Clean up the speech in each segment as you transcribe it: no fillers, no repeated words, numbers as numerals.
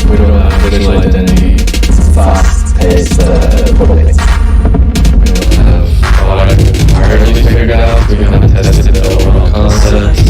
We don't have visual identity, fast-paced coding. We don't have coding entirely figured out. We haven't tested the overall concepts.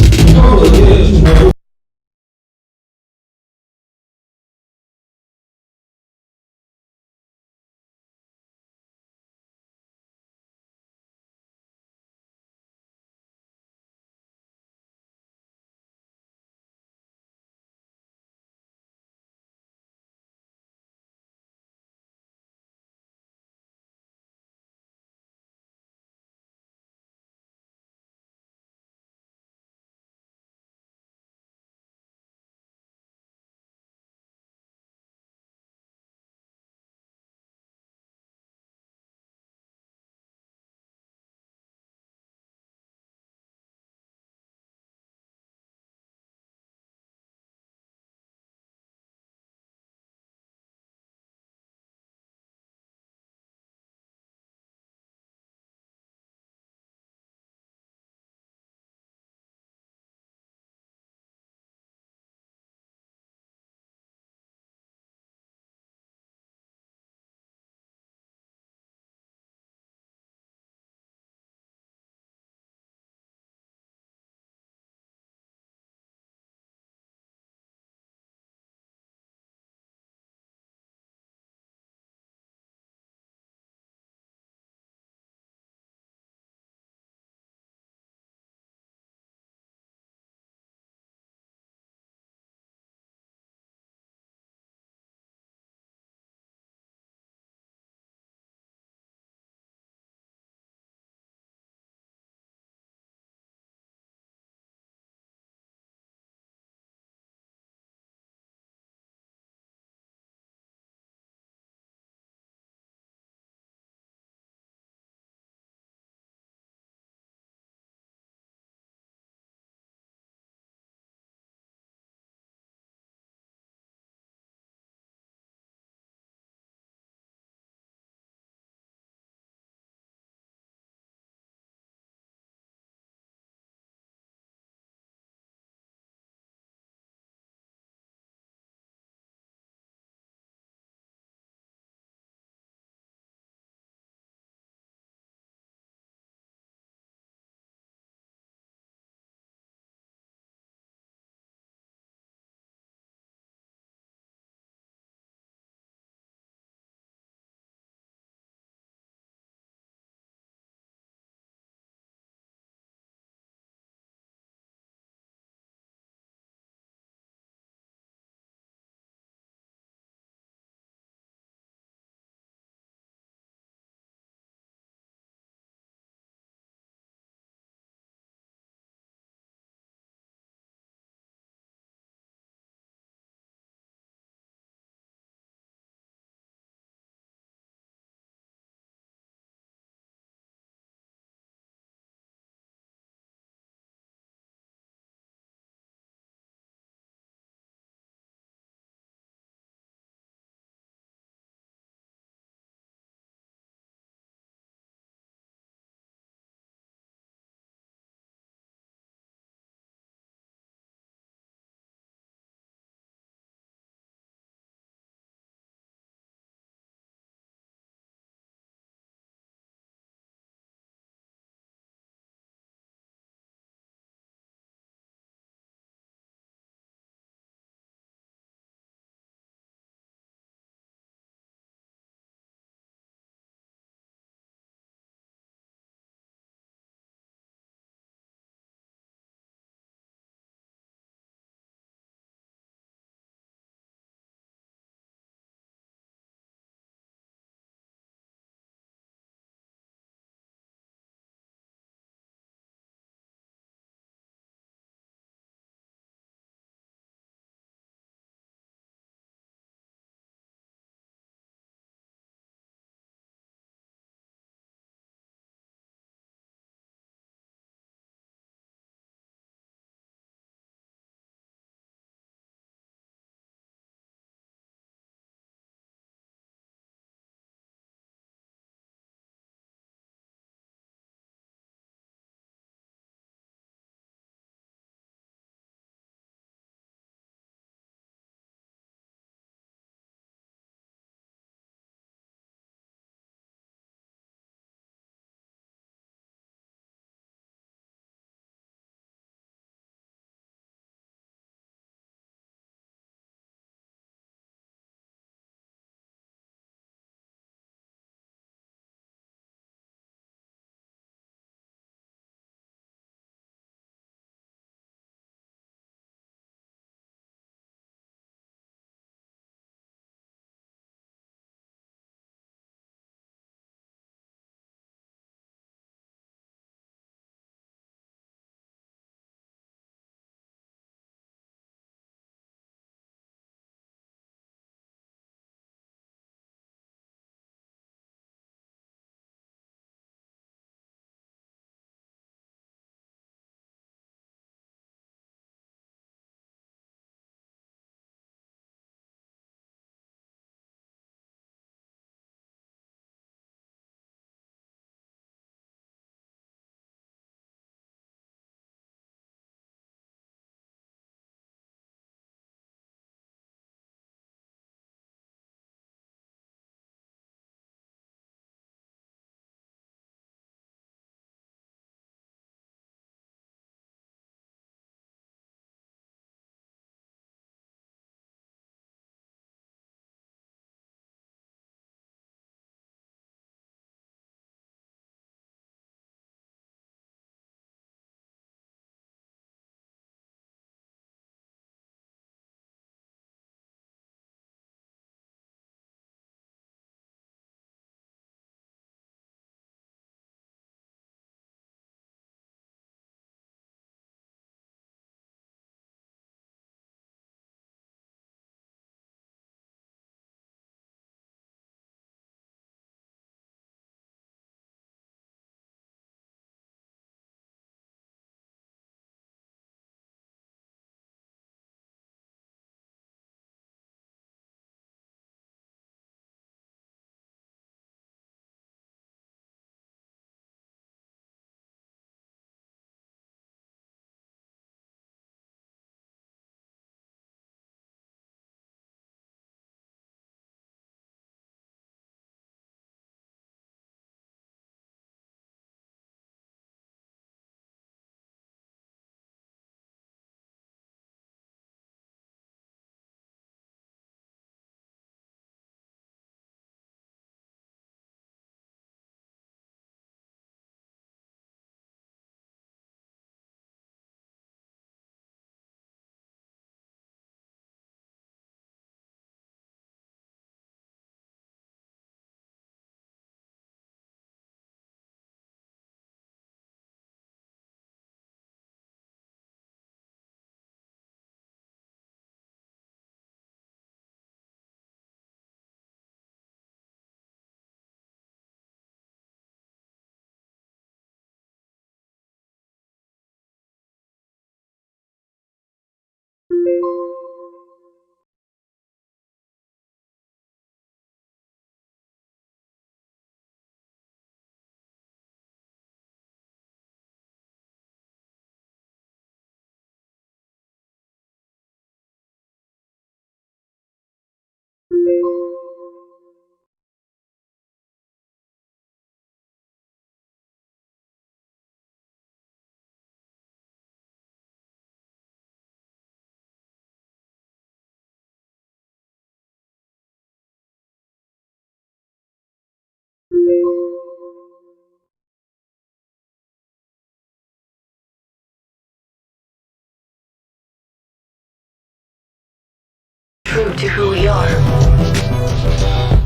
True to who we are,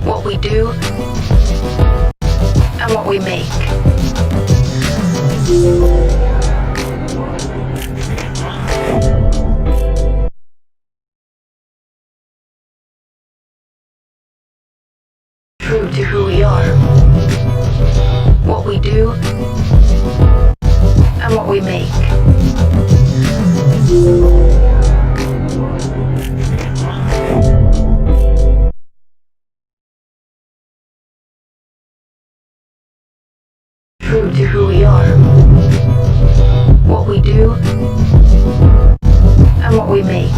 what we do, and what we make. True to who we are, what we do, and what we make. True to who we are, what we do, and what we make.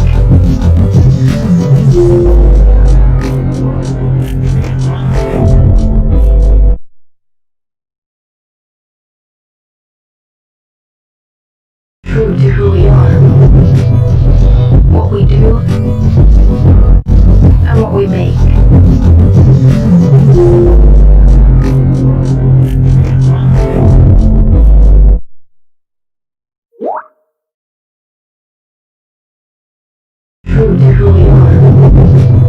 True to who we are, what we do, and what we make. True to who we are.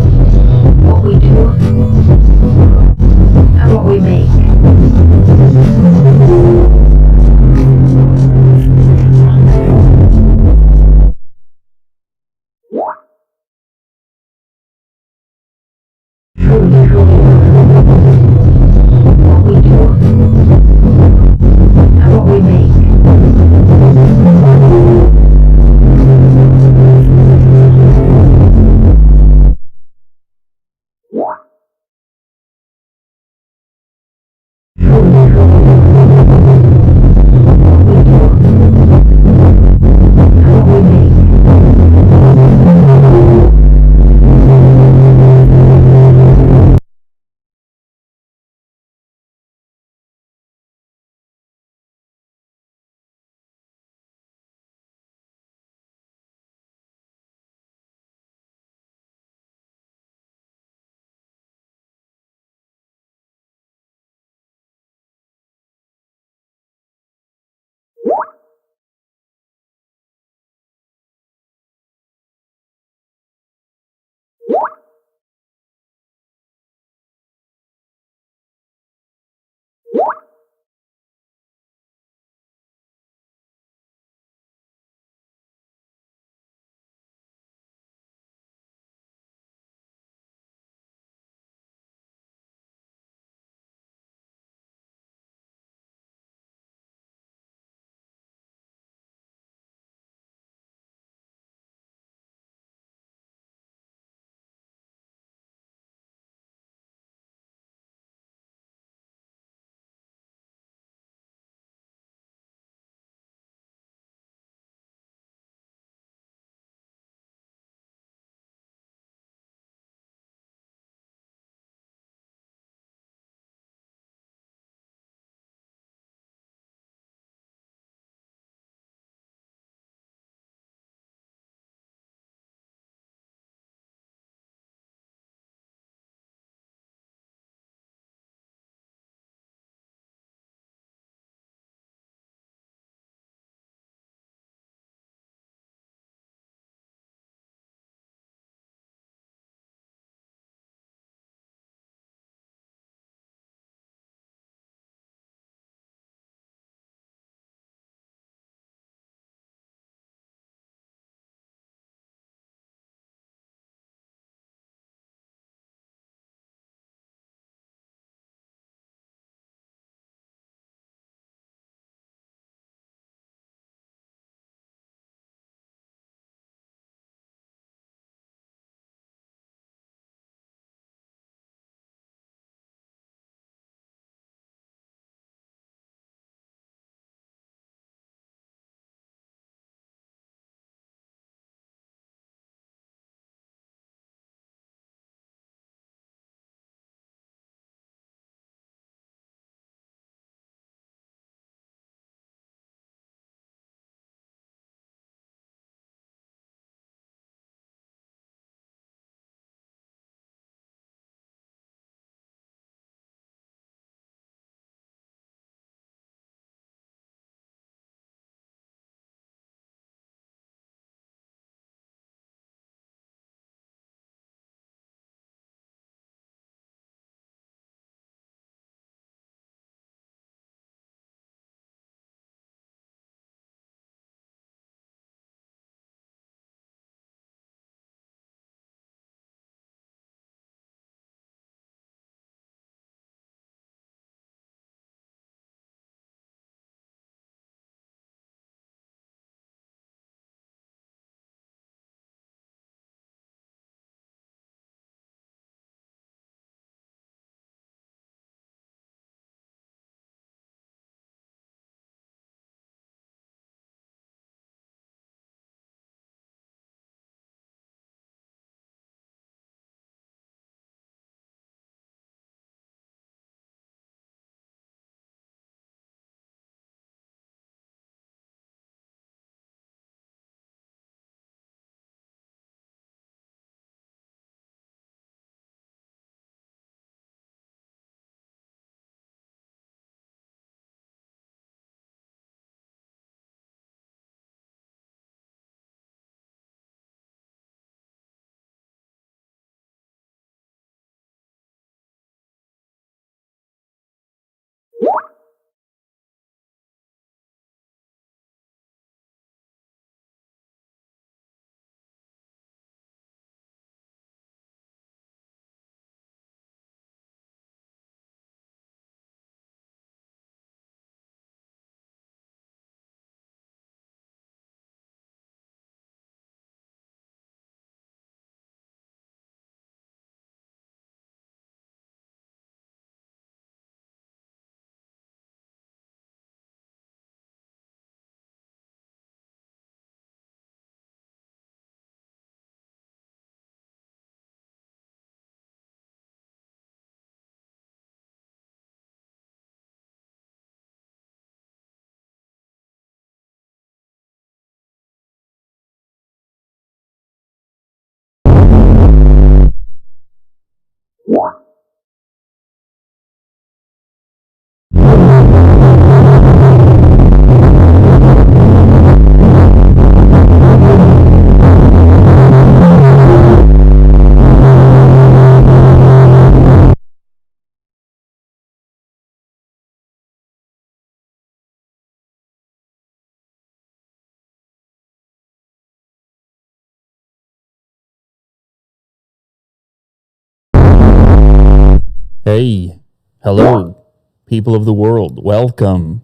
Hey, hello, people of the world. Welcome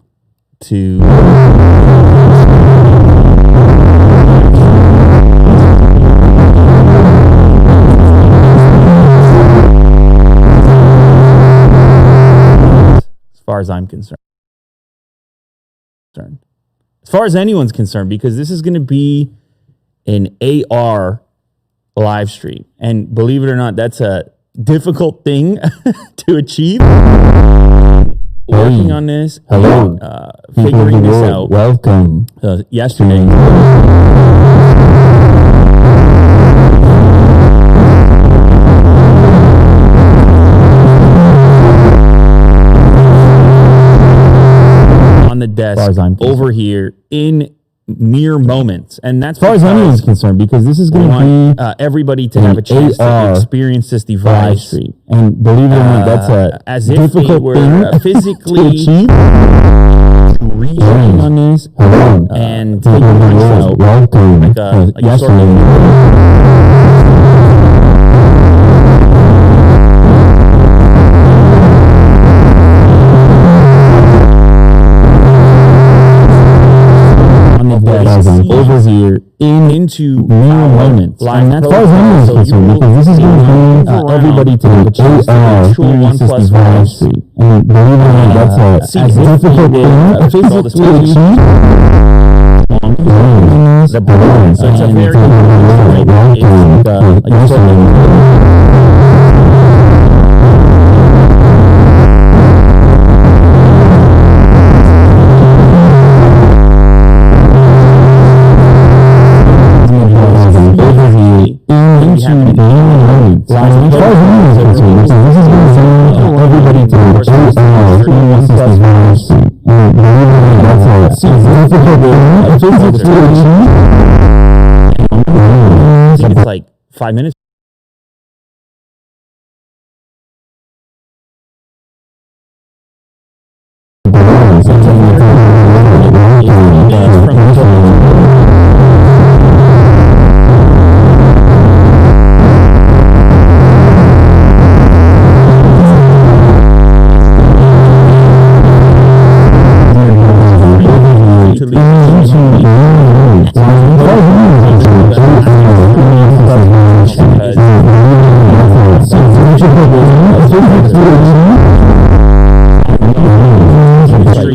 to as far as I'm concerned. As far as anyone's concerned, because this is going to be an AR live stream. And believe it or not, that's a difficult thing to achieve. Working on this, hello, figuring this out. Welcome. Yesterday. On the desk over here in mere moments, and that's as far as anyone's concerned, because this is going to be everybody to have a chance to experience this device. And believe it or not, that's a as if difficult they were thing physically to achieve. Working on this, and figuring this out. Welcome. Like sort of over here into mere moments. And that's far as anyone's concerned, because this is going to bring everybody to the AR Oneplus device. And believe it or not, that's a difficult thing to achieve. So it's a very everybody to it's like 5 minutes.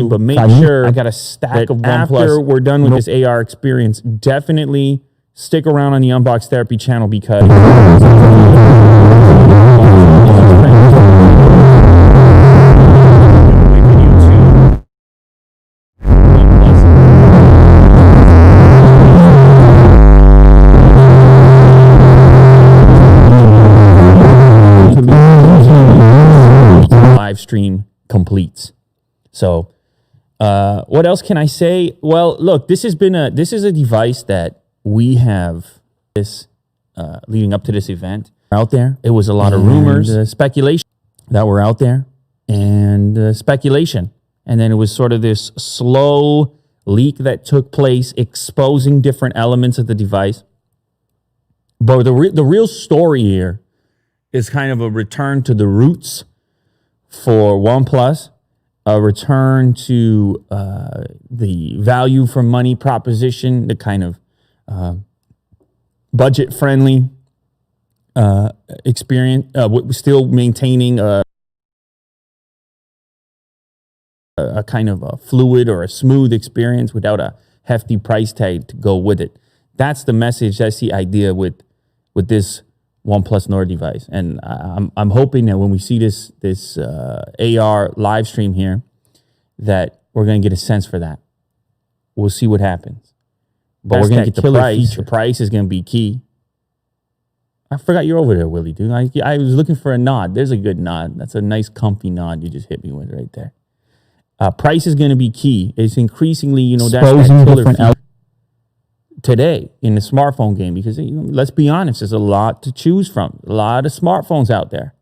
But make sure I got a stack of Oneplus. After we're done with this AR experience, definitely stick around on the Unbox Therapy channel because live stream completes. So what else can I say? Well, look, this is a device that we have leading up to this event out there. It was a lot of rumors, speculation that were out there, and speculation. And then it was sort of this slow leak that took place, exposing different elements of the device. But the real story here is kind of a return to the roots for OnePlus. A return to the value for money proposition, the kind of budget-friendly experience, still maintaining a kind of a fluid or a smooth experience without a hefty price tag to go with it. That's the message. That's the idea with this OnePlus Nord device, and I'm hoping that when we see this AR live stream here, that we're going to get a sense for that. We'll see what happens, but we're going to get the price. The price is going to be key. I forgot you're over there, Willie, dude. I was looking for a nod. There's a good nod. That's a nice, comfy nod you just hit me with right there. Price is going to be key. It's increasingly, that's that killer feature today in the smartphone game, because let's be honest, there's a lot to choose from, a lot of smartphones out there.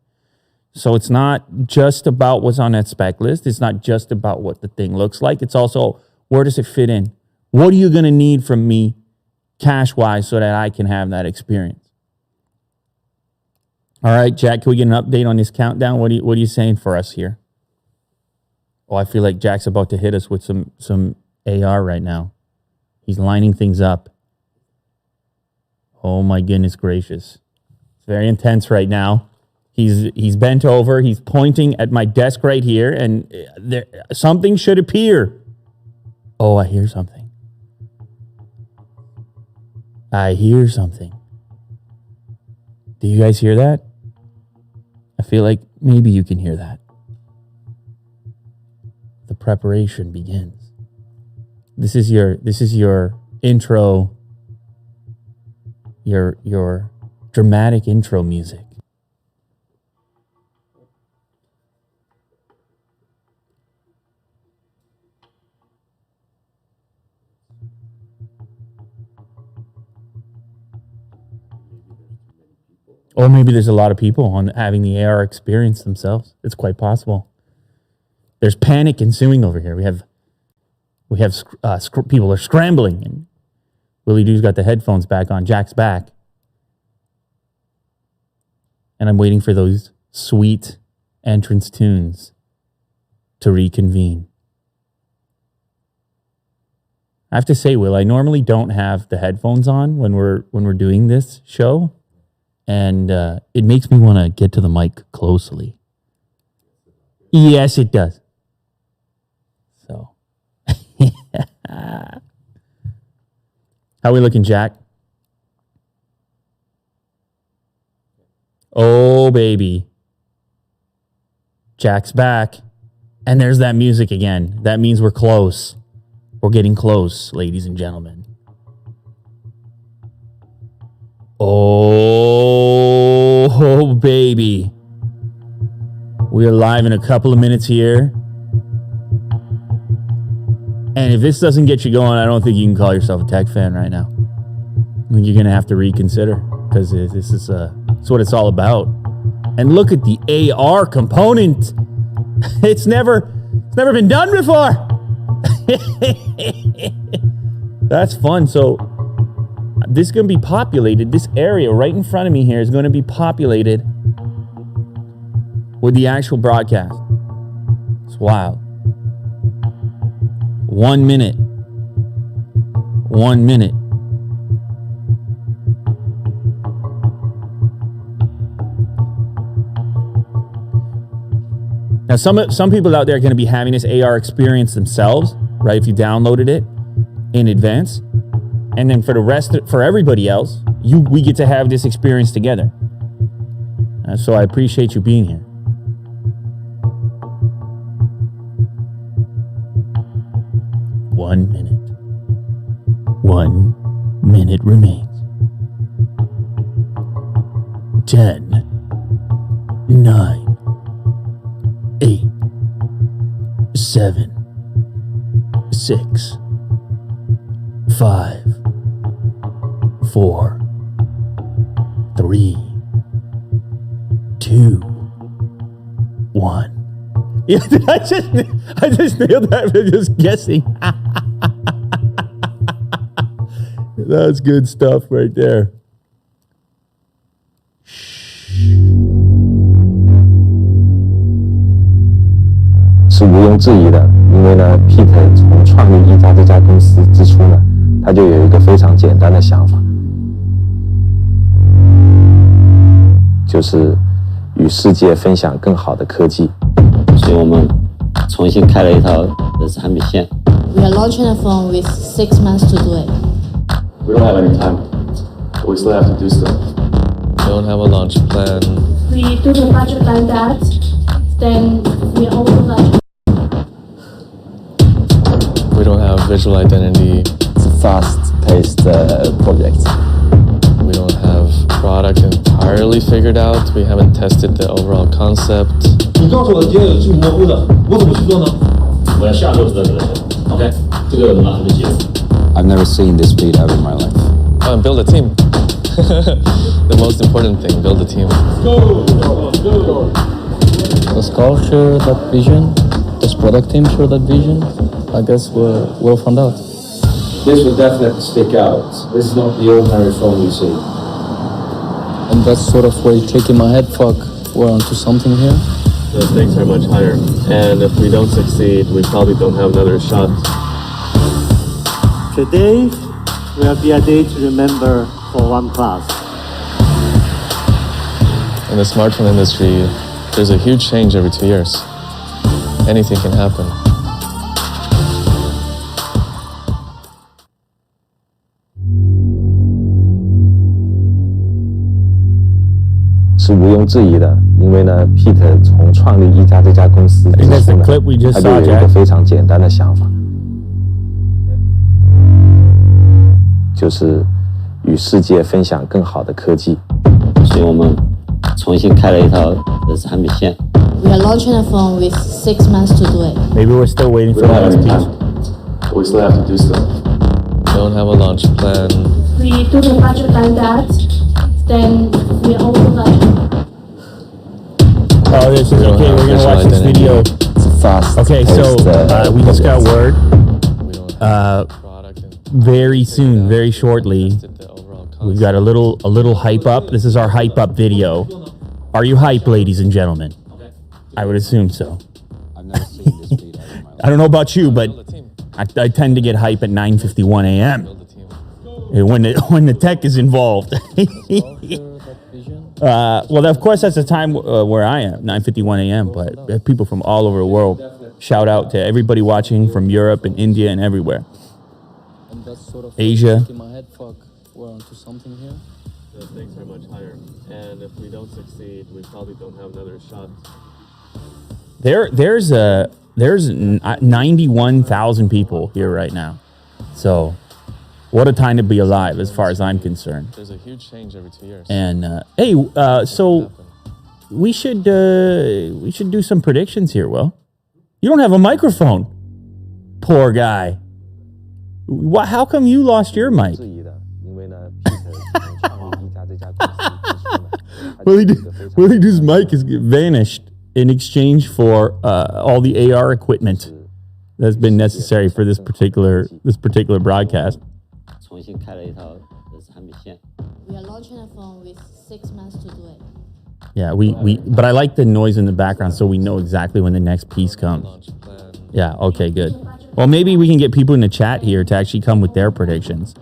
So it's not just about what's on that spec list. It's not just about what the thing looks like. It's also, where does it fit in? What are you going to need from me cash-wise so that I can have that experience? All right, Jack, can we get an update on this countdown? What are you saying for us here? Oh, I feel like Jack's about to hit us with some AR right now. He's lining things up. Oh my goodness gracious. It's very intense right now. He's bent over, he's pointing at my desk right here, and something should appear. Oh, I hear something. I hear something. Do you guys hear that? I feel like maybe you can hear that. The preparation begins. This is your intro, your dramatic intro music. Or maybe there's a lot of people on having the AR experience themselves. It's quite possible. There's panic ensuing over here. We have people are scrambling, and Willie Doo's got the headphones back on. Jack's back, and I'm waiting for those sweet entrance tunes to reconvene. I have to say, Will, I normally don't have the headphones on when we're doing this show. And it makes me want to get to the mic closely. Yes, it does. So, how are we looking, Jack? Oh, baby. Jack's back. And there's that music again. That means we're close. We're getting close, ladies and gentlemen. Oh, baby. We are live in a couple of minutes here. And if this doesn't get you going, I don't think you can call yourself a tech fan right now. I think you're going to have to reconsider, because this is it's what it's all about. And look at the AR component. It's never been done before. That's fun. So this is going to be populated. This area right in front of me here is going to be populated with the actual broadcast. It's wild. 1 minute. 1 minute. Now, some people out there are going to be having this AR experience themselves, right? If you downloaded it in advance. And then for everybody else, we get to have this experience together. So I appreciate you being here. One minute. 1 minute remains. 10, 9, 8, 7, 6, 5, 4, 3, 2, 1. Yeah, I just nailed that by just guessing. That's good stuff right there. 是毋庸置疑的，因为呢 ，Peter 从创立一加这家公司之初呢，他就有一个非常简单的想法，就是与世界分享更好的科技。所以我们重新开了一套产品线。We are launching a phone with 6 months to do it. We don't have any time. We still have to do stuff. We don't have a launch plan. We do the budget like that, then we also like. We don't have visual identity. It's a fast-paced project. We don't have product entirely figured out. We haven't tested the overall concept. 你告诉我的结果是模糊的，我怎么去做呢？我要下周知道这个。OK， 这个马上就结束。I've never seen this speed ever in my life. And build a team. The most important thing, build a team. Go! Go! Does Carl share that vision? Does product team share that vision? I guess we'll find out. This will definitely stick out. This is not the ordinary phone you see. And that's sort of where you click in my head, fuck, we're onto something here. The stakes are much higher, and if we don't succeed, we probably don't have another shot. Today will be a day to remember for OnePlus. In the smartphone industry, there's a huge change every 2 years. Anything can happen. 是毋庸置疑的，因为呢 ，Pete 从创立一家这家公司之初呢，他就有一个非常简单的想法，就是与世界分享更好的科技。所以我们重新开了一套产品线。We are launching a phone with 6 months to do it. Maybe we're still waiting for the last piece. We still have to do stuff. Don't have a launch plan. We do the budget like that. Then we also like. Oh, this is okay. We're gonna watch this video. It's a fast. Okay, so we just got word. Very soon, very shortly, we've got a little hype up. This is our hype up video. Are you hype, ladies and gentlemen? I would assume so. I've never seen this speed ever in my life. I don't know about you, but I tend to get hype at 9:51 a.m. when the tech is involved. Well, of course, that's the time where I am, 9:51 a.m. But people from all over the world. Shout out to everybody watching from Europe and India and everywhere. And that's sort of Asia. in my head, fuck, we're onto something here. The stakes are much higher, and if we don't succeed, we probably don't have another shot. There's 91,000 people here right now. So, what a time to be alive, as far as I'm concerned. There's a huge change every 2 years. And hey, so we should do some predictions here. Will, you don't have a microphone. Poor guy. How come you lost your mic? Willie's mic has vanished in exchange for all the AR equipment that's been necessary for this particular broadcast. We are launching a phone with 6 months to do it. Yeah, but I like the noise in the background so we know exactly when the next piece comes. Yeah, okay, good. Well, maybe we can get people in the chat here to actually come with their predictions.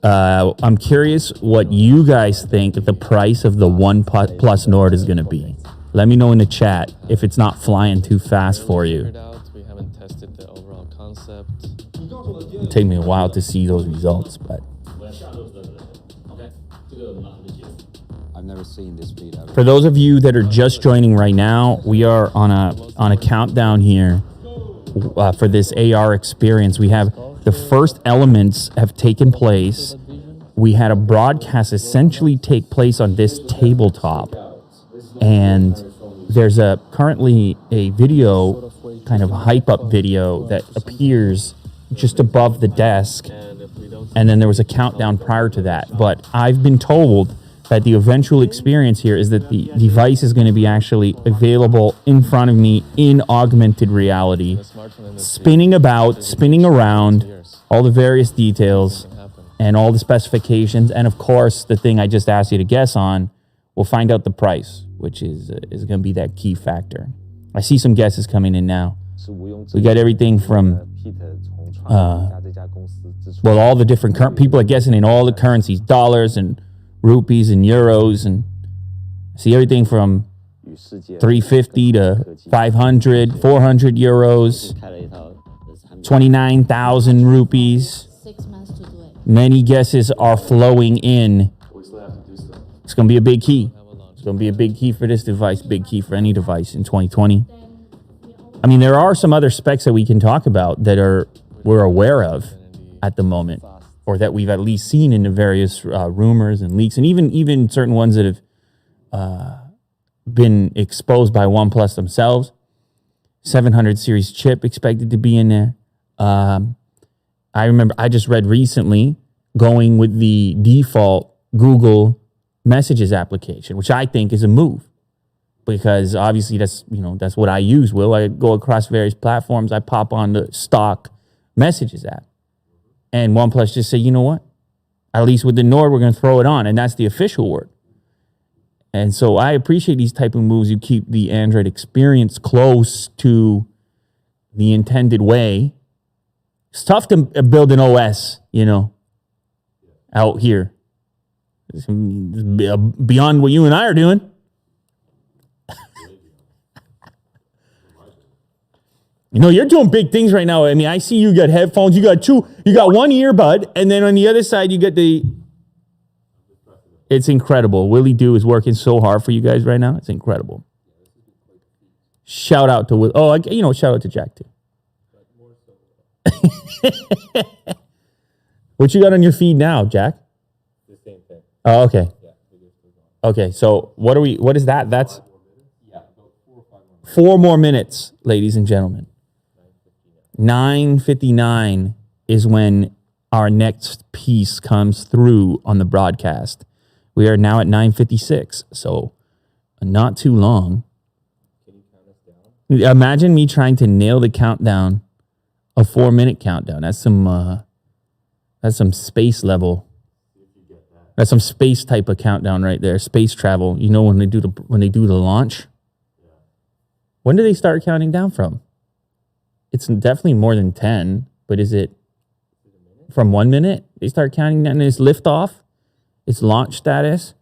I'm curious what you guys think the price of the Oneplus Nord is going to be. Let me know in the chat if it's not flying too fast for you. We haven't tested the overall concept. It'll take me a while to see those results, but I've never seen this speed ever. for those of you that are just joining right now, we are on a countdown here for this AR experience. We have the first elements have taken place. We had a broadcast essentially take place on this tabletop, and there's currently a video, kind of hype up video that appears just above the desk, and then there was a countdown prior to that. But I've been told that the eventual experience here is that the device is going to be actually available in front of me in augmented reality, spinning around, all the various details and all the specifications, and of course the thing I just asked you to guess on. We'll find out the price, which is going to be that key factor. I see some guesses coming in now. We got everything from all the different people are guessing in all the currencies, dollars and rupees and euros, and I see everything from 350 to 500, 400 euros, 29,000 rupees. 6 months to do it. Many guesses are flowing in. It's going to be a big key. It's going to be a big key for this device, big key for any device in 2020. I mean, there are some other specs that we can talk about that we're aware of at the moment, or that we've at least seen in the various rumors and leaks, and even certain ones that have been exposed by OnePlus themselves. 700 series chip expected to be in there. I remember I just read recently going with the default Google Messages application, which I think is a move, because obviously that's what I use. I go across various platforms. I pop on the stock Messages app, and OnePlus just say, you know what? At least with the Nord, we're going to throw it on, and that's the official word. And so I appreciate these type of moves. You keep the Android experience close to the intended way. It's tough to build an OS, out here. It's beyond what you and I are doing. You're doing big things right now. I mean, I see you got headphones. You got one earbud, and then on the other side, you got it's incredible. Willie Doo is working so hard for you guys right now. It's incredible. Shout out to Will. Oh, shout out to Jack too. What you got on your feed now, Jack? The same thing. Oh, okay. Okay, so what is that? That's 4 more minutes, ladies and gentlemen. 9:59 is when our next piece comes through on the broadcast. We are now at 9:56, so not too long. Can you count us down? Imagine me trying to nail the countdown, a 4-minute countdown. That's some space level. That's some space type of countdown right there. Space travel. When they do the launch. When do they start counting down from? It's definitely more than 10, but is it from 1 minute? They start counting down and it's liftoff. It's launch status.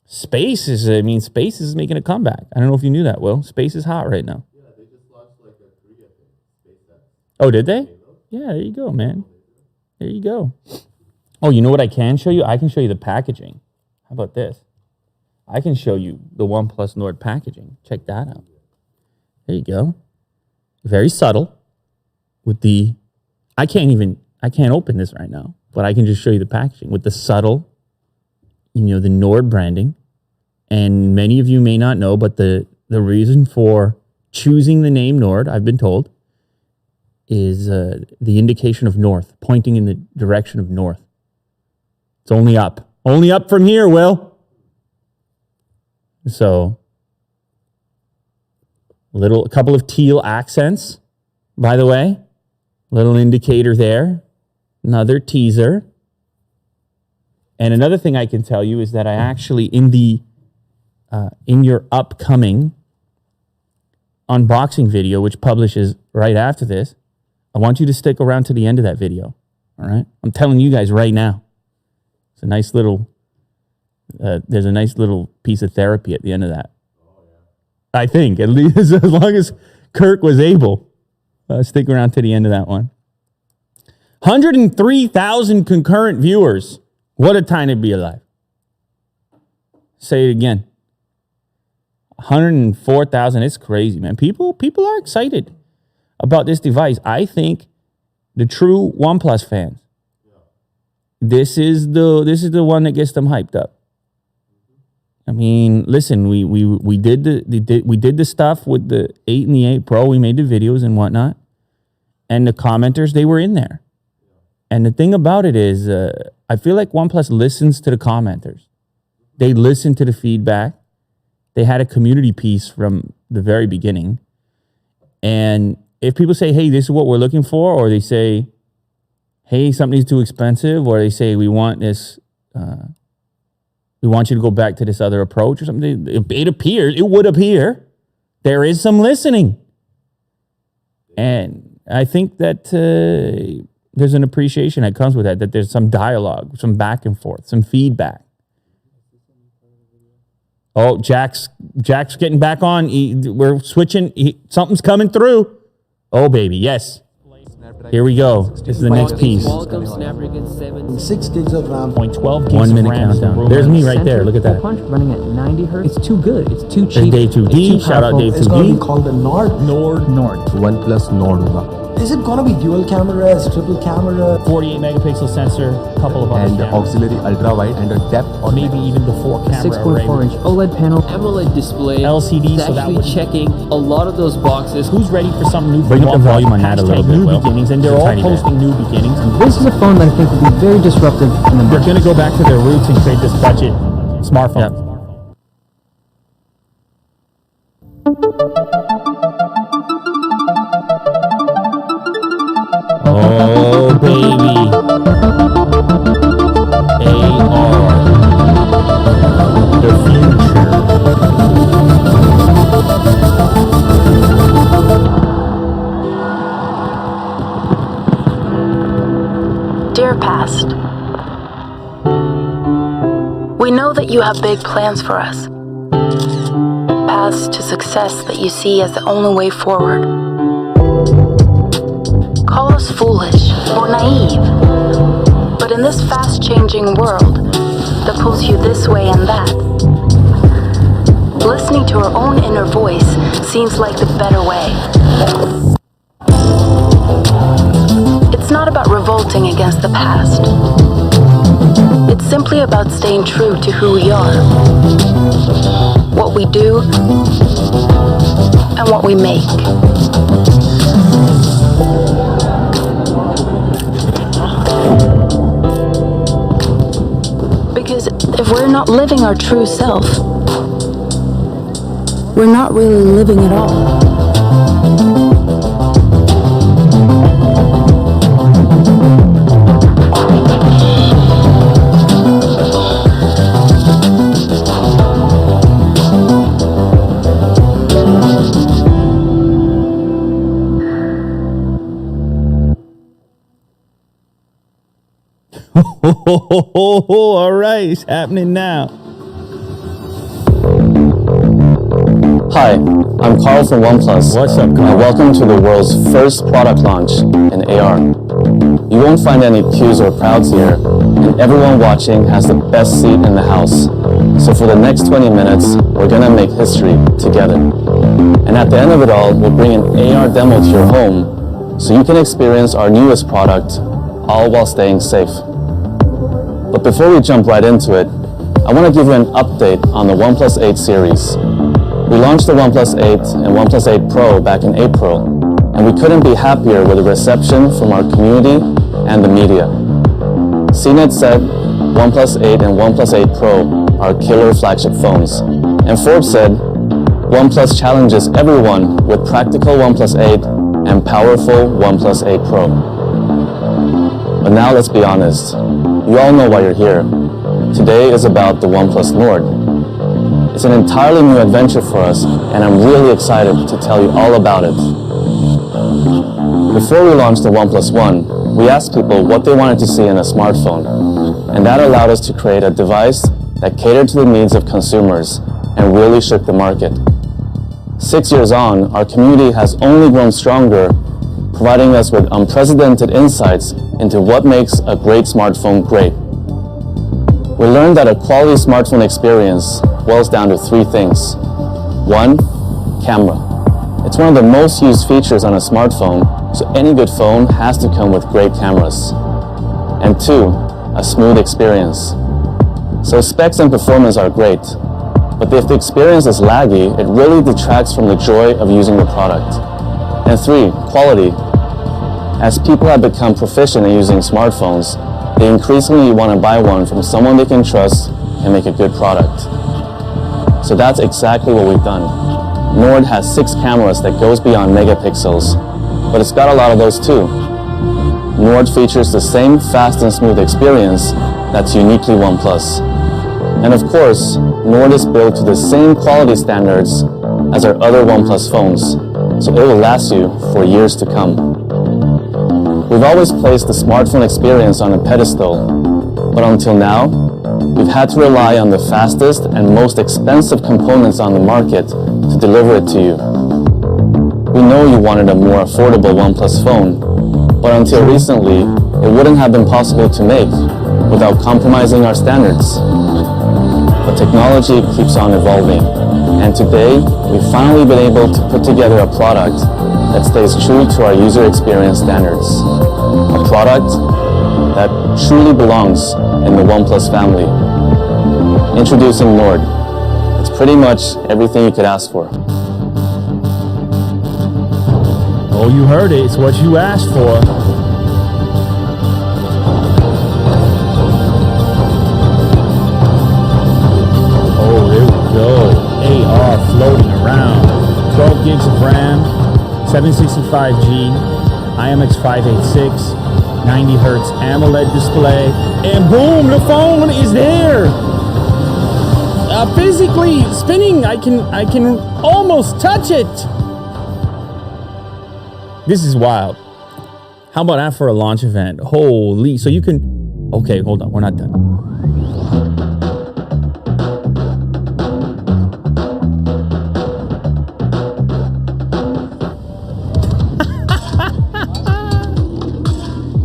Space is making a comeback. I don't know if you knew that, Will. Space is hot right now. Yeah, they just launched like a 3, I think. SpaceX. Oh, did they? Yeah, there you go, man. There you go. Oh, you know what I can show you? I can show you the packaging. How about this? I can show you the OnePlus Nord packaging. Check that out. There you go. Very subtle with the, I can't open this right now, but I can just show you the packaging with the subtle, the Nord branding. And many of you may not know, but the reason for choosing the name Nord, I've been told, is the indication of north, pointing in the direction of north. It's only up. Only up from here, Will. So, a couple of teal accents, by the way. Little indicator there. Another teaser. And another thing I can tell you is that I actually, in your upcoming unboxing video, which publishes right after this, I want you to stick around to the end of that video. All right? I'm telling you guys right now. It's a nice little, there's a nice little piece of therapy at the end of that. I think, at least as long as Kirk was able. Stick around to the end of that one. 103,000 concurrent viewers. What a time to be alive. Say it again. 104,000. It's crazy, man. People are excited about this device. I think the true OnePlus fans, this is the one that gets them hyped up. I mean, listen, we did the stuff with the 8 and the 8 Pro. We made the videos and whatnot, and the commenters, they were in there. And the thing about it is, I feel like OnePlus listens to the commenters. They listen to the feedback. They had a community piece from the very beginning. And if people say, hey, this is what we're looking for, or they say, hey, something's too expensive, or they say, we want this, we want you to go back to this other approach or something, it would appear there is some listening. And I think that there's an appreciation that comes with that there's some dialogue, some back and forth, some feedback. Oh, Jack's getting back on. We're switching. Something's coming through. Oh, baby, yes. Here we go. This is the next piece. 6 gigs of RAM. 0.12 gigs 1 minute countdown. There's me right there. Look at that. Running at 90 hertz. It's too good. It's too cheap. There's Dave 2D. Shout out Dave 2D. It's going to be called the Nord. OnePlus Nord. Is it going to be dual cameras, triple camera? 48 megapixel sensor, couple of other and auxiliary ultra wide and a depth or maybe even the 4-camera array. 6.4-inch OLED panel, AMOLED display, LCD. So that would checking a lot of those boxes. Who's ready for something new? Bring up the volume on that a little bit. New beginnings, and they're all posting new beginnings. This is a phone that I think would be very disruptive in the market. They're going to go back to their roots and create this budget smartphone. Yep. Oh, baby. AR. Dear past, we know that you have big plans for us. Paths to success that you see as the only way forward. Call us foolish or naive, but in this fast-changing world that pulls you this way and that, listening to our own inner voice seems like the better way. It's not about revolting against the past. It's simply about staying true to who we are, what we do, and what we make. Because if we're not living our true self, we're not really living at all. All right, it's happening now. Hi, I'm Carl from Oneplus. What's up, Carl? And welcome to the world's first product launch in AR. You won't find any cues or crowds here, and everyone watching has the best seat in the house. So for the next 20 minutes, we're gonna make history together. And at the end of it all, we'll bring an AR demo to your home so you can experience our newest product, all while staying safe. But before we jump right into it, I want to give you an update on the OnePlus 8 series. We launched the OnePlus 8 and OnePlus 8 Pro back in April, and we couldn't be happier with the reception from our community and the media. CNET said OnePlus 8 and OnePlus 8 Pro are killer flagship phones, and Forbes said OnePlus challenges everyone with practical OnePlus 8 and powerful OnePlus 8 Pro. But now let's be honest. You all know why you're here. Today is about the Oneplus Nord. It's an entirely new adventure for us, and I'm really excited to tell you all about it. Before we launched the OnePlus One, we asked people what they wanted to see in a smartphone, and that allowed us to create a device that catered to the needs of consumers and really shook the market. 6 years on, our community has only grown stronger, providing us with unprecedented insights into what makes a great smartphone great. We learned that a quality smartphone experience boils down to 3 things. 1, camera. It's one of the most used features on a smartphone, so any good phone has to come with great cameras. And 2, a smooth experience. So specs and performance are great, but if the experience is laggy, it really detracts from the joy of using the product. And 3, quality. As people have become proficient in using smartphones, they increasingly want to buy one from someone they can trust and make a good product. So that's exactly what we've done. Nord has 6 cameras that goes beyond megapixels, but it's got a lot of those too. Nord features the same fast and smooth experience that's uniquely OnePlus. And of course, Nord is built to the same quality standards as our other OnePlus phones, so it will last you for years to come. We've always placed the smartphone experience on a pedestal, but until now, we've had to rely on the fastest and most expensive components on the market to deliver it to you. We know you wanted a more affordable OnePlus phone, but until recently, it wouldn't have been possible to make without compromising our standards. But technology keeps on evolving, and today, we've finally been able to put together a product that stays true to our user experience standards. A product that truly belongs in the OnePlus family. Introducing Nord. It's pretty much everything you could ask for. Oh, you heard it. It's what you asked for. Oh, there we go. AR floating around. 12 gigs of RAM, 765G, IMX586, 90 Hertz AMOLED display, and boom, the phone is there. Physically spinning, I can almost touch it. This is wild. How about that for a launch event? Holy, so you can, okay, hold on, we're not done.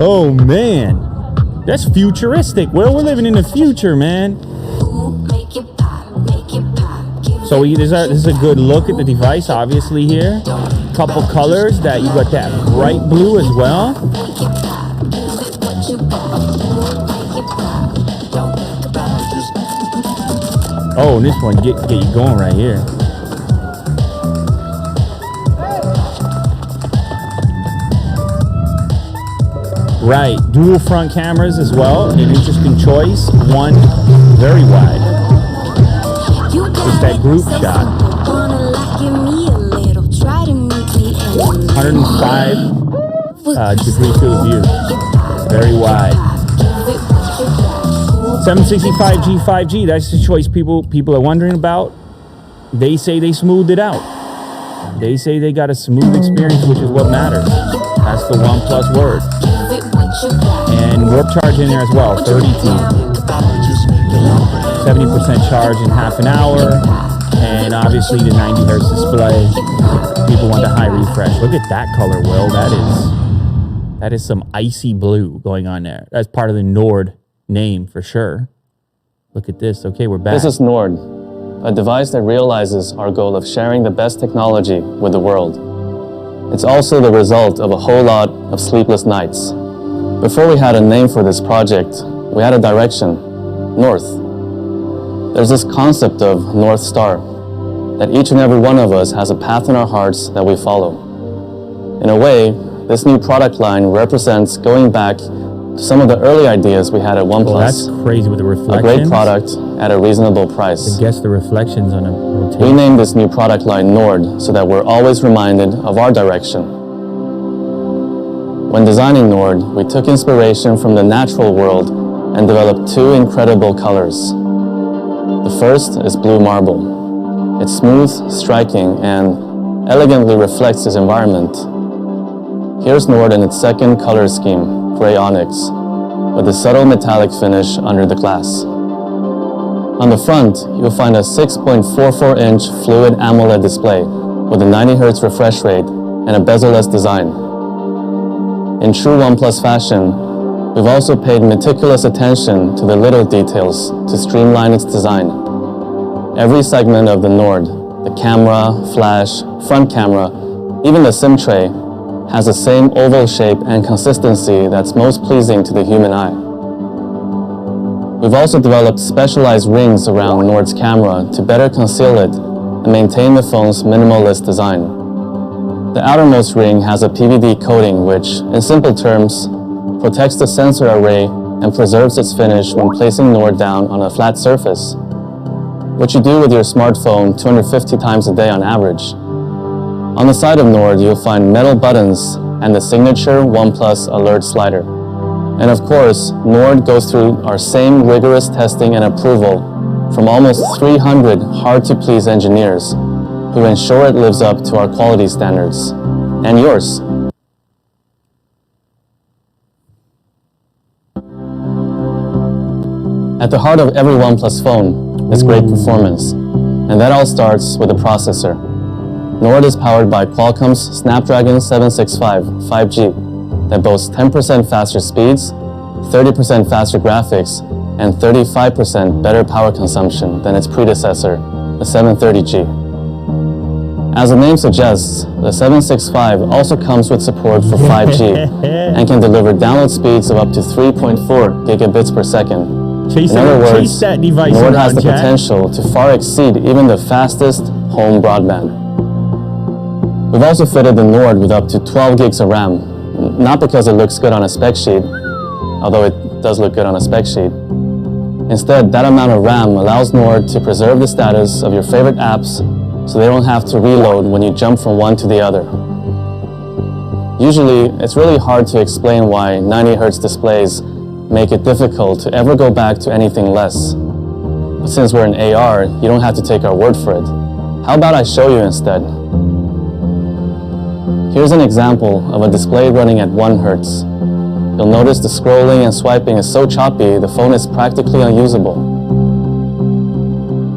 Oh man, that's futuristic. Well, we're living in the future, man. So this is a good look at the device, obviously here. Couple colors that you got that bright blue as well. Oh, and this one get you going right here. Right, dual front cameras as well. An interesting choice. One very wide. Just that group shot. 105 degree field of view. Very wide. 765G 5G. That's the choice people are wondering about. They say they smoothed it out. They say they got a smooth experience, which is what matters. That's the OnePlus word. And warp charge in there as well, 32. 70% charge in half an hour. And obviously the 90 hertz display. People want the high refresh. Look at that color, Will. That is some icy blue going on there. That's part of the Nord name for sure. Look at this. Okay, we're back. This is Nord, a device that realizes our goal of sharing the best technology with the world. It's also the result of a whole lot of sleepless nights. Before we had a name for this project, we had a direction, north. There's this concept of North Star, that each and every one of us has a path in our hearts that we follow. In a way, this new product line represents going back to some of the early ideas we had at OnePlus. Well, that's crazy with the reflections. A great product at a reasonable price. I guess the reflections on a rotation. We named this new product line Nord so that we're always reminded of our direction. When designing Nord, we took inspiration from the natural world and developed two incredible colors. The first is blue marble. It's smooth, striking, and elegantly reflects its environment. Here's Nord in its second color scheme, gray onyx, with a subtle metallic finish under the glass. On the front, you'll find a 6.44-inch fluid AMOLED display with a 90 Hz refresh rate and a bezel-less design. In true OnePlus fashion, we've also paid meticulous attention to the little details to streamline its design. Every segment of the Nord, the camera, flash, front camera, even the SIM tray, has the same oval shape and consistency that's most pleasing to the human eye. We've also developed specialized rings around Nord's camera to better conceal it and maintain the phone's minimalist design. The outermost ring has a PVD coating which, in simple terms, protects the sensor array and preserves its finish when placing Nord down on a flat surface, which you do with your smartphone 250 times a day on average. On the side of Nord, you'll find metal buttons and the signature OnePlus alert slider. And of course, Nord goes through our same rigorous testing and approval from almost 300 hard-to-please engineers who ensure it lives up to our quality standards. And yours. At the heart of every OnePlus phone is great performance, and that all starts with the processor. Nord is powered by Qualcomm's Snapdragon 765 5G that boasts 10% faster speeds, 30% faster graphics, and 35% better power consumption than its predecessor, the 730G. As the name suggests, the 765 also comes with support for 5G and can deliver download speeds of up to 3.4 gigabits per second. In other words, Nord has the potential to far exceed even the fastest home broadband. We've also fitted the Nord with up to 12 gigs of RAM, not because it looks good on a spec sheet, although it does look good on a spec sheet. Instead, that amount of RAM allows Nord to preserve the status of your favorite apps so they don't have to reload when you jump from one to the other. Usually, it's really hard to explain why 90 Hz displays make it difficult to ever go back to anything less. But since we're in AR, you don't have to take our word for it. How about I show you instead? Here's an example of a display running at 1 Hz. You'll notice the scrolling and swiping is so choppy, the phone is practically unusable.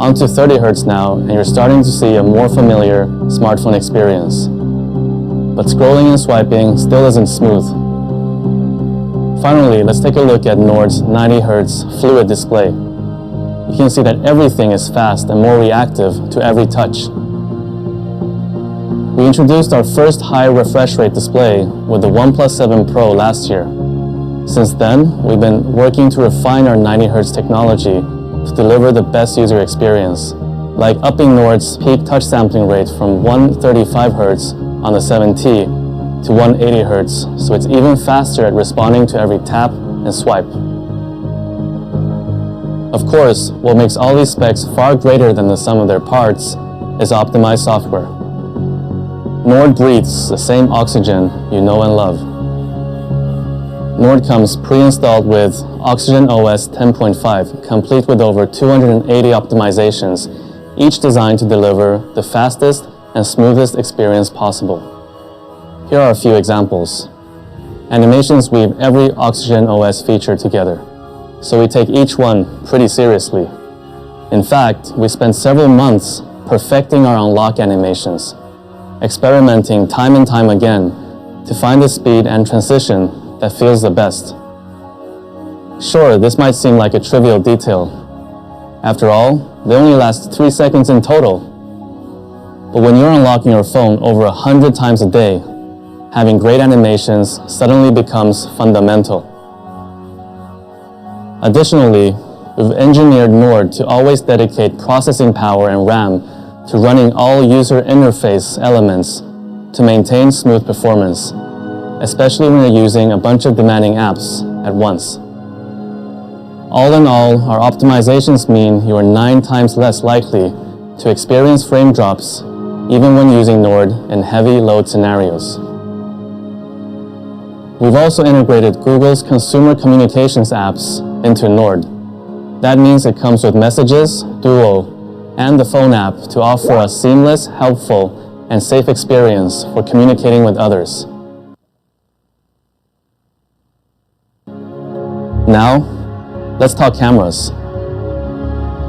Onto 30 Hz now, and you're starting to see a more familiar smartphone experience. But scrolling and swiping still isn't smooth. Finally, let's take a look at Nord's 90 Hz fluid display. You can see that everything is fast and more reactive to every touch. We introduced our first high refresh rate display with the Oneplus 7 Pro last year. Since then, we've been working to refine our 90 Hz technology to deliver the best user experience, like upping Nord's peak touch sampling rate from 135 Hz on the 7T to 180 Hz, so it's even faster at responding to every tap and swipe. Of course, what makes all these specs far greater than the sum of their parts is optimized software. Nord breathes the same oxygen you know and love. Nord comes pre-installed with Oxygen OS 10.5, complete with over 280 optimizations, each designed to deliver the fastest and smoothest experience possible. Here are a few examples. Animations weave every Oxygen OS feature together, so we take each one pretty seriously. In fact, we spent several months perfecting our unlock animations, experimenting time and time again to find the speed and transition that feels the best. Sure, this might seem like a trivial detail. After all, they only last 3 seconds in total. But when you're unlocking your phone over 100 times a day, having great animations suddenly becomes fundamental. Additionally, we've engineered Nord to always dedicate processing power and RAM to running all user interface elements to maintain smooth performance, especially when you're using a bunch of demanding apps at once. All in all, our optimizations mean you are 9 times less likely to experience frame drops even when using Nord in heavy load scenarios. We've also integrated Google's consumer communications apps into Nord. That means it comes with Messages, Duo, and the phone app to offer a seamless, helpful, and safe experience for communicating with others. Now, let's talk cameras.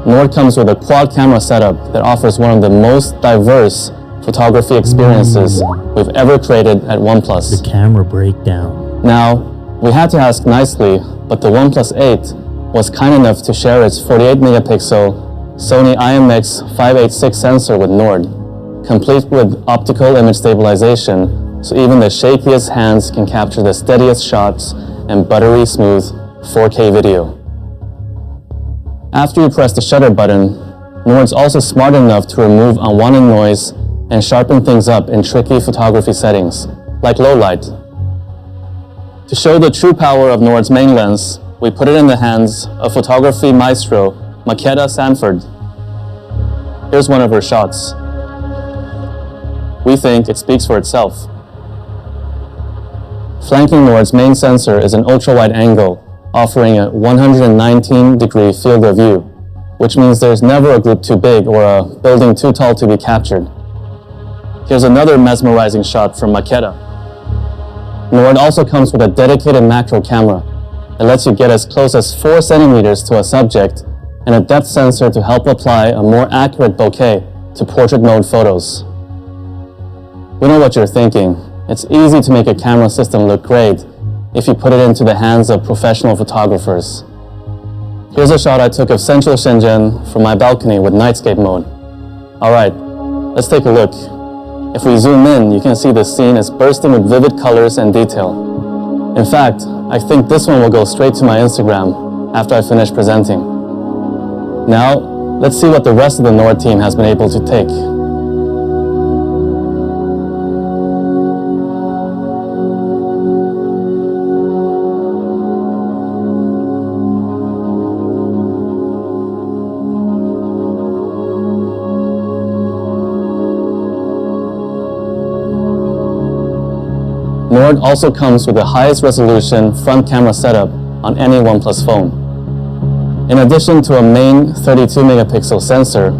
Nord comes with a quad camera setup that offers one of the most diverse photography experiences we've ever created at OnePlus. The camera breakdown. Now, we had to ask nicely, but the OnePlus 8 was kind enough to share its 48 megapixel Sony IMX586 sensor with Nord, complete with optical image stabilization, so even the shakiest hands can capture the steadiest shots and buttery smooth 4K video. After you press the shutter button, Nord's also smart enough to remove unwanted noise and sharpen things up in tricky photography settings, like low light. To show the true power of Nord's main lens, we put it in the hands of photography maestro Makeda Sanford. Here's one of her shots. We think it speaks for itself. Flanking Nord's main sensor is an ultra-wide angle, offering a 119-degree field of view, which means there's never a group too big or a building too tall to be captured. Here's another mesmerizing shot from Makeda. Nord also comes with a dedicated macro camera that lets you get as close as 4 centimeters to a subject and a depth sensor to help apply a more accurate bokeh to portrait mode photos. We know what you're thinking. It's easy to make a camera system look great if you put it into the hands of professional photographers. Here's a shot I took of central Shenzhen from my balcony with nightscape mode. Alright, let's take a look. If we zoom in, you can see the scene is bursting with vivid colors and detail. In fact, I think this one will go straight to my Instagram after I finish presenting. Now, let's see what the rest of the Nord team has been able to take. Nord also comes with the highest resolution front camera setup on any OnePlus phone. In addition to a main 32 megapixel sensor,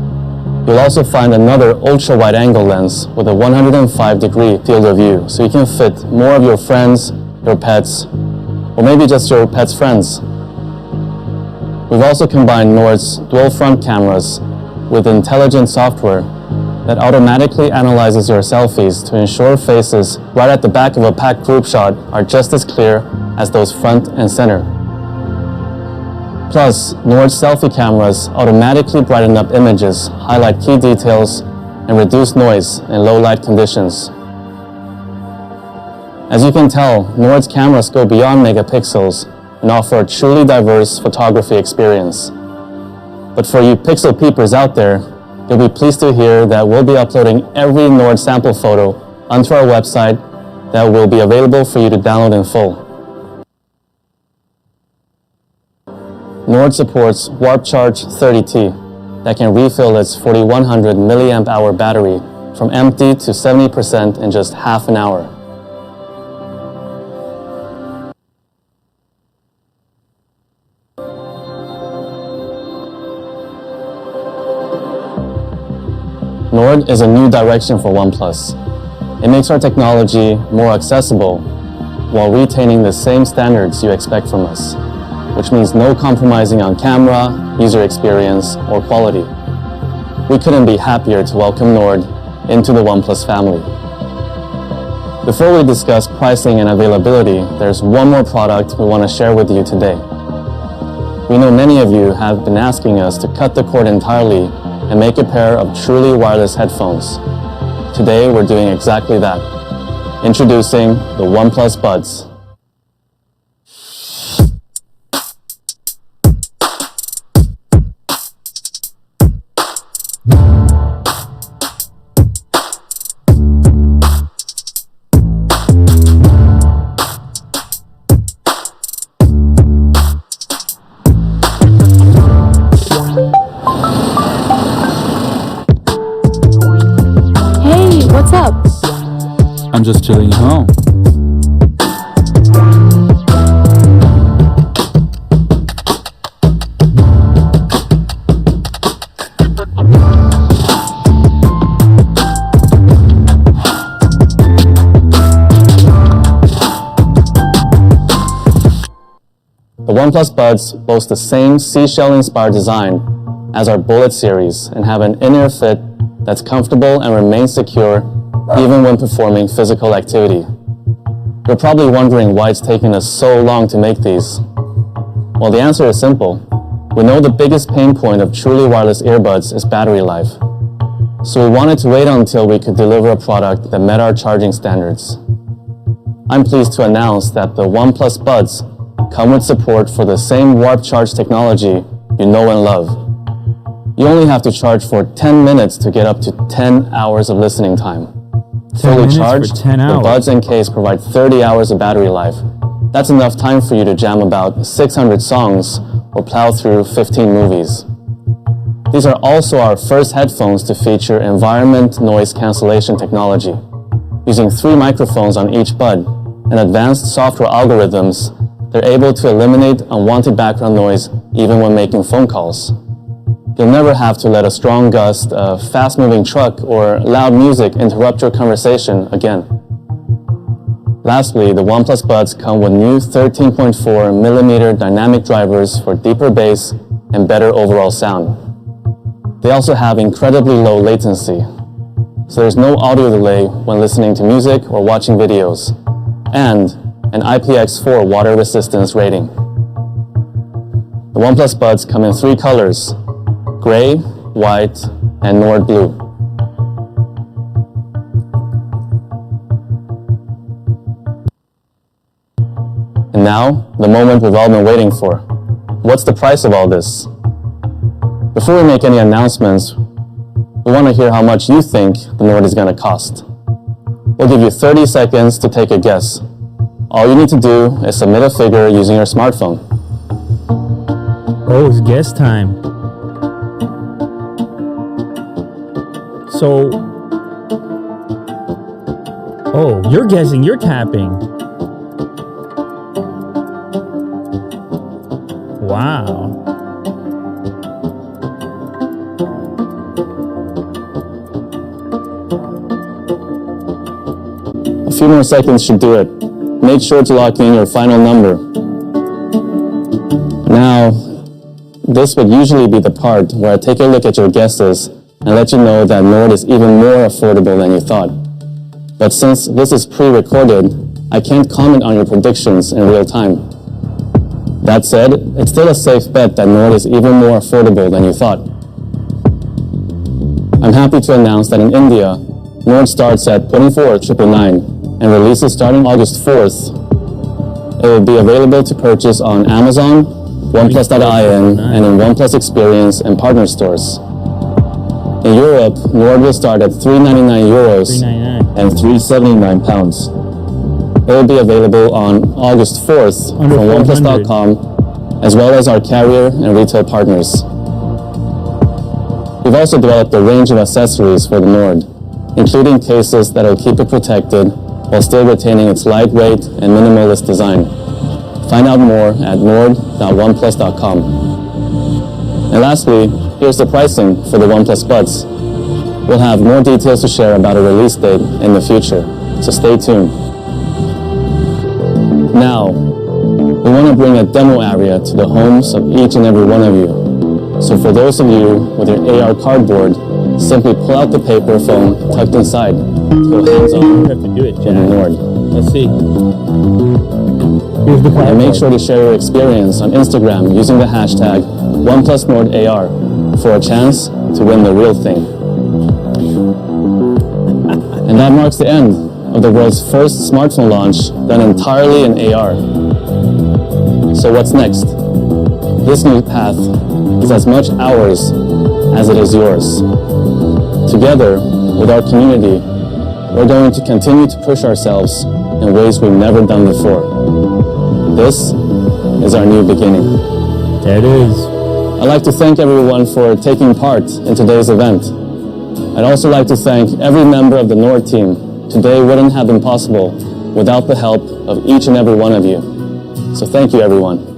You'll also find another ultra-wide-angle lens with a 105-degree field of view, so you can fit more of your friends, your pets, or maybe just your pet's friends. We've also combined Nord's dual front cameras with intelligent software that automatically analyzes your selfies to ensure faces right at the back of a packed group shot are just as clear as those front and center. Plus, Nord's selfie cameras automatically brighten up images, highlight key details, and reduce noise in low light conditions. As you can tell, Nord's cameras go beyond megapixels and offer a truly diverse photography experience. But for you pixel peepers out there, you'll be pleased to hear that we'll be uploading every Nord sample photo onto our website that will be available for you to download in full. Nord supports Warp Charge 30T that can refill its 4100 milliamp hour battery from empty to 70% in just half an hour. Nord is a new direction for OnePlus. It makes our technology more accessible while retaining the same standards you expect from us, which means no compromising on camera, user experience, or quality. We couldn't be happier to welcome Nord into the OnePlus family. Before we discuss pricing and availability, there's one more product we want to share with you today. We know many of you have been asking us to cut the cord entirely and make a pair of truly wireless headphones. Today, we're doing exactly that. Introducing the OnePlus Buds. What's up? I'm just chilling at home. The OnePlus Buds boast the same seashell-inspired design as our Bullet series and have an in-ear fit that's comfortable and remains secure even when performing physical activity. You're probably wondering why it's taken us so long to make these. Well, the answer is simple. We know the biggest pain point of truly wireless earbuds is battery life. So we wanted to wait until we could deliver a product that met our charging standards. I'm pleased to announce that the OnePlus Buds come with support for the same Warp Charge technology you know and love. You only have to charge for 10 minutes to get up to 10 hours of listening time. Fully charged, the Buds and case provide 30 hours of battery life. That's enough time for you to jam about 600 songs or plow through 15 movies. These are also our first headphones to feature environment noise cancellation technology. Using 3 microphones on each bud and advanced software algorithms, they're able to eliminate unwanted background noise even when making phone calls. You'll never have to let a strong gust, a fast-moving truck, or loud music interrupt your conversation again. Lastly, the OnePlus Buds come with new 13.4mm dynamic drivers for deeper bass and better overall sound. They also have incredibly low latency, so there's no audio delay when listening to music or watching videos, and an IPX4 water resistance rating. The OnePlus Buds come in 3 colors: gray, white, and Nord blue. And now, the moment we've all been waiting for. What's the price of all this? Before we make any announcements, we want to hear how much you think the Nord is going to cost. We'll give you 30 seconds to take a guess. All you need to do is submit a figure using your smartphone. Oh, it's guess time. So, oh, you're guessing, you're tapping. Wow. few more seconds should do it. Make sure to lock in your final number. Now, this would usually be the part where I take a look at your guesses and let you know that Nord is even more affordable than you thought. But since this is pre-recorded, I can't comment on your predictions in real time. That said, it's still a safe bet that Nord is even more affordable than you thought. I'm happy to announce that in India, Nord starts at 24,999 and releases starting August 4th. It will be available to purchase on Amazon, Oneplus.in, and in Oneplus Experience and partner stores. In Europe, Nord will start at €399 and £379. It will be available on August 4th from Oneplus.com, as well as our carrier and retail partners. We've also developed a range of accessories for the Nord, including cases that will keep it protected while still retaining its lightweight and minimalist design. Find out more at nord.oneplus.com. And lastly, here's the pricing for the OnePlus Buds. We'll have more details to share about a release date in the future, so stay tuned. Now, we want to bring a demo area to the homes of each and every one of you. So for those of you with your AR cardboard, simply pull out the paper phone tucked inside. Go hands-on. You have to do it, Jack. Nord. Let's see. Here's the cardboard. And make sure to share your experience on Instagram using the hashtag Oneplus Nord AR for a chance to win the real thing. And that marks the end of the world's first smartphone launch done entirely in AR. So what's next? This new path is as much ours as it is yours. Together, with our community, we're going to continue to push ourselves in ways we've never done before. This is our new beginning. There it is. I'd like to thank everyone for taking part in today's event. I'd also like to thank every member of the Nord team. Today wouldn't have been possible without the help of each and every one of you. So thank you, everyone.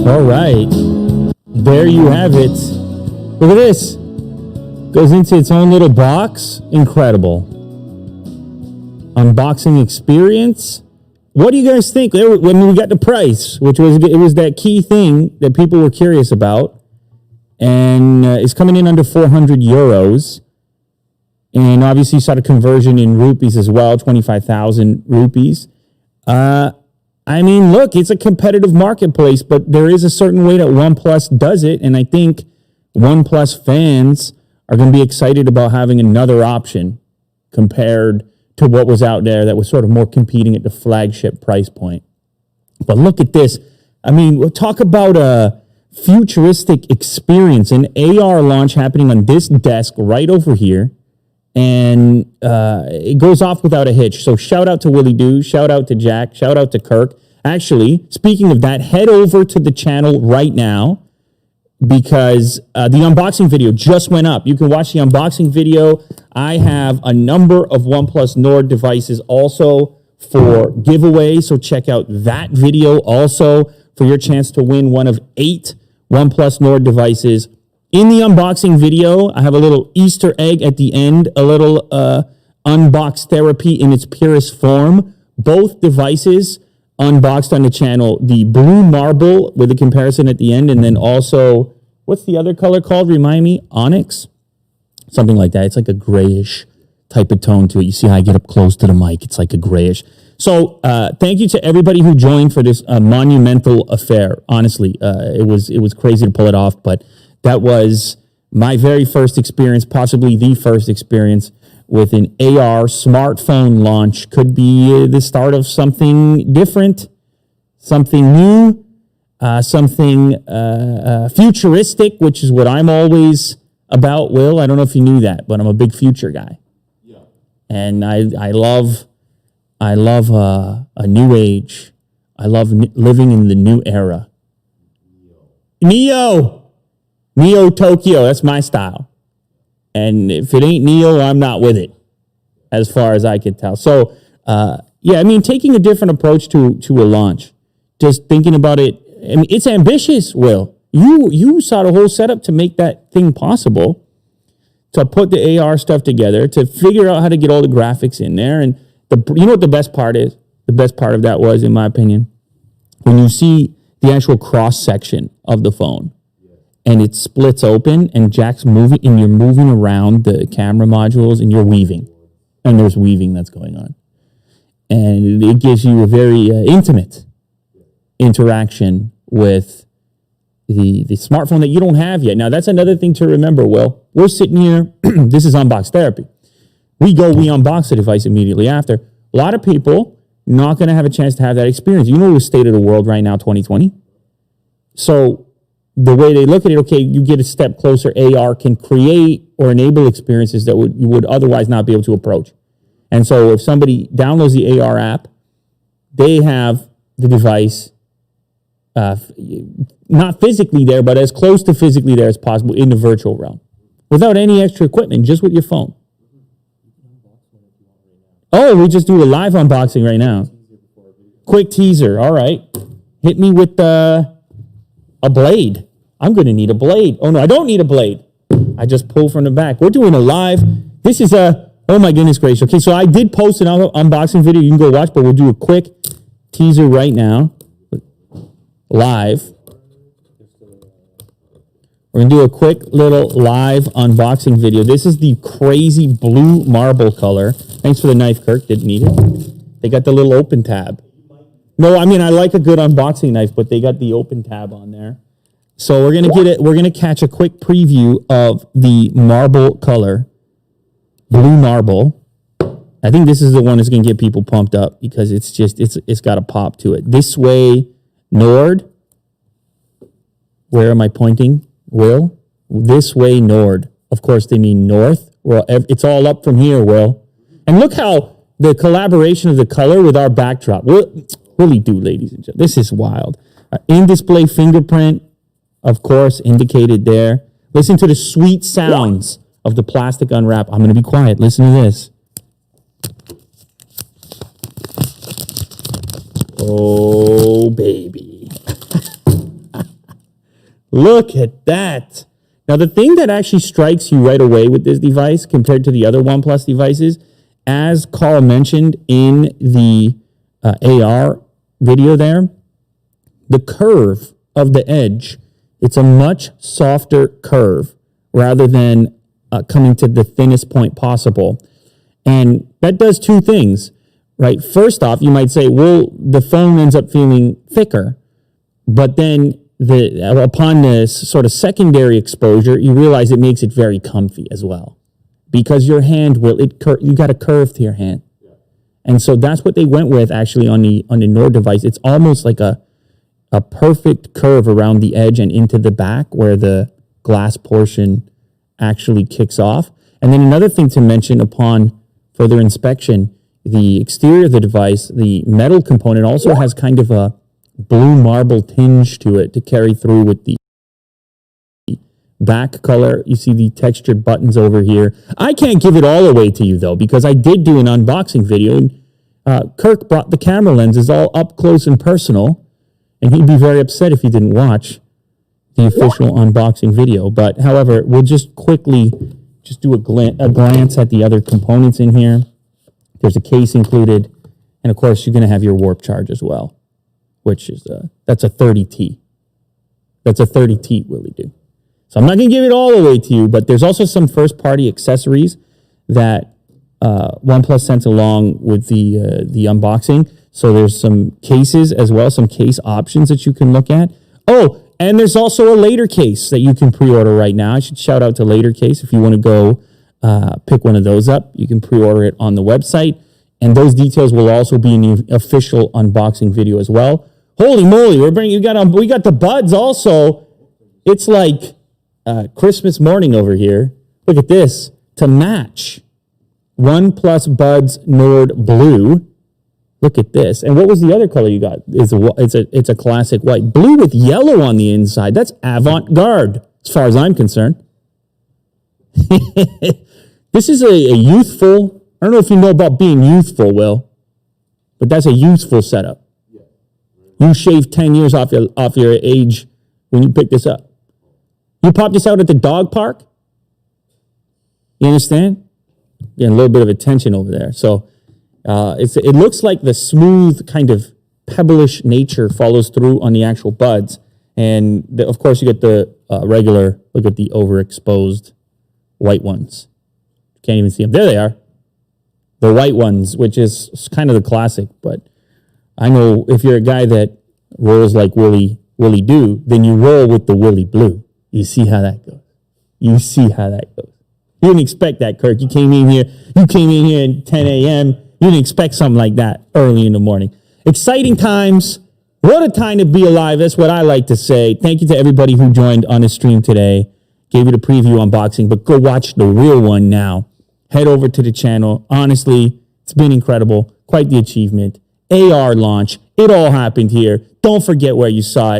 All right. There you have it. Look at this. Goes into its own little box. Incredible. Unboxing experience. What do you guys think? When we got the price, which was that key thing that people were curious about, and it's coming in under 400 euros. And obviously you saw the conversion in rupees as well, 25,000 rupees. I mean, look, it's a competitive marketplace, but there is a certain way that OnePlus does it. And I think OnePlus fans are going to be excited about having another option compared to what was out there that was sort of more competing at the flagship price point. But look at this. I mean, we'll talk about a futuristic experience, an AR launch happening on this desk right over here. And it goes off without a hitch. So shout out to Willie Doo, shout out to Jack, shout out to Kirk. Actually, speaking of that, head over to the channel right now because the unboxing video just went up. You can watch the unboxing video. I have a number of OnePlus Nord devices also for giveaway. So check out that video also for your chance to win one of 8 OnePlus Nord devices. In the unboxing video, I have a little Easter egg at the end, a little unbox therapy in its purest form. Both devices unboxed on the channel. The blue marble with a comparison at the end, and then also, what's the other color called? Remind me? Onyx? Something like that. It's like a grayish type of tone to it. You see how I get up close to the mic? It's like a grayish. So thank you to everybody who joined for this monumental affair. Honestly, it was crazy to pull it off, but that was my very first experience, possibly the first experience with an AR smartphone launch. Could be the start of something different, something new, something futuristic, which is what I'm always about, Will. I don't know if you knew that, but I'm a big future guy. Yeah. And I love a new age. I love living in the new era. Neo Tokyo, that's my style. And if it ain't Neo, I'm not with it, as far as I can tell. So, yeah, I mean, taking a different approach to a launch, just thinking about it, I mean, it's ambitious, Will. You saw the whole setup to make that thing possible. to put the AR stuff together, to figure out how to get all the graphics in there. And you know what the best part is? The best part of that was, in my opinion, when you see the actual cross section of the phone and it splits open and Jack's moving and you're moving around the camera modules and you're weaving. And there's weaving that's going on. And it gives you a very intimate interaction with the smartphone that you don't have yet. Now, that's another thing to remember, Will. We're sitting here. This is Unbox Therapy. We unbox the device immediately after. A lot of people not going to have a chance to have that experience. You know the state of the world right now, 2020. So the way they look at it, okay, you get a step closer. AR can create or enable experiences that you would otherwise not be able to approach. And so if somebody downloads the AR app, they have the device not physically there, but as close to physically there as possible in the virtual realm without any extra equipment, just with your phone. Oh, we just do a live unboxing right now. Quick teaser. All right. Hit me with a blade. I'm going to need a blade. Oh, no, I don't need a blade. I just pull from the back. We're doing a live. This is oh my goodness gracious. Okay, so I did post an unboxing video. You can go watch, but we'll do a quick teaser right now. Live. We're going to do a quick little live unboxing video. This is the crazy blue marble color. Thanks for the knife, Kirk. Didn't need it. They got the little open tab. No, I mean, I like a good unboxing knife, but they got the open tab on there. So we're going to get it. We're going to catch a quick preview of the marble color, blue marble. I think this is the one that's going to get people pumped up because it's got a pop to it. This way, Nord. Where am I pointing? Will? This way, Nord. Of course, they mean north. Well, it's all up from here, Will. And look how the collaboration of the color with our backdrop. Really do, ladies and gentlemen. This is wild. In-display fingerprint, of course, indicated there. Listen to the sweet sounds of the plastic unwrap. I'm going to be quiet. Listen to this. Oh, baby. Look at that. Now, the thing that actually strikes you right away with this device compared to the other OnePlus devices, as Carl mentioned in the AR video there, the curve of the edge, it's a much softer curve rather than coming to the thinnest point possible. And that does two things, right? First off, you might say, well, the phone ends up feeling thicker, but then upon this sort of secondary exposure, you realize it makes it very comfy as well, because your hand you got a curve to your hand, and so that's what they went with actually on the Nord device. It's almost like a perfect curve around the edge and into the back where the glass portion actually kicks off. And then another thing to mention upon further inspection, the exterior of the device, the metal component also has kind of a blue marble tinge to it to carry through with the back color. You see the textured buttons over here. I can't give it all away to you though, because I did do an unboxing video. And, Kirk brought the camera lenses all up close and personal, and he'd be very upset if you didn't watch the official unboxing video. But however, we'll just quickly do a glance at the other components in here. There's a case included, and of course you're going to have your warp charge as well, which is that's a 30T. That's a 30T, Willie do. So I'm not going to give it all away to you, but there's also some first-party accessories that OnePlus sent along with the unboxing. So there's some cases as well, some case options that you can look at. Oh, and there's also a later case that you can pre-order right now. I should shout out to Later Case. If you want to go pick one of those up, you can pre-order it on the website. And those details will also be in the official unboxing video as well. Holy moly, we got the buds also. It's like Christmas morning over here. Look at this. To match OnePlus Buds Nord Blue. Look at this. And what was the other color you got? It's a classic white. Blue with yellow on the inside. That's avant-garde, as far as I'm concerned. This is a youthful, I don't know if you know about being youthful, Will, but that's a youthful setup. You shaved 10 years off your age when you picked this up. You popped this out at the dog park? You understand? Getting a little bit of attention over there. So it looks like the smooth kind of pebblish nature follows through on the actual buds. And of course, you get the regular, look at the overexposed white ones. Can't even see them. There they are. The white ones, which is kind of the classic. But I know if you're a guy that rolls like Willie Do, then you roll with the Willie Blue. You see how that goes. You see how that goes. You didn't expect that, Kirk. You came in here at 10 a.m. You didn't expect something like that early in the morning. Exciting times. What a time to be alive. That's what I like to say. Thank you to everybody who joined on the stream today. Gave you the preview unboxing, but go watch the real one now. Head over to the channel. Honestly, it's been incredible. Quite the achievement. AR launch. It all happened here. Don't forget where you saw it.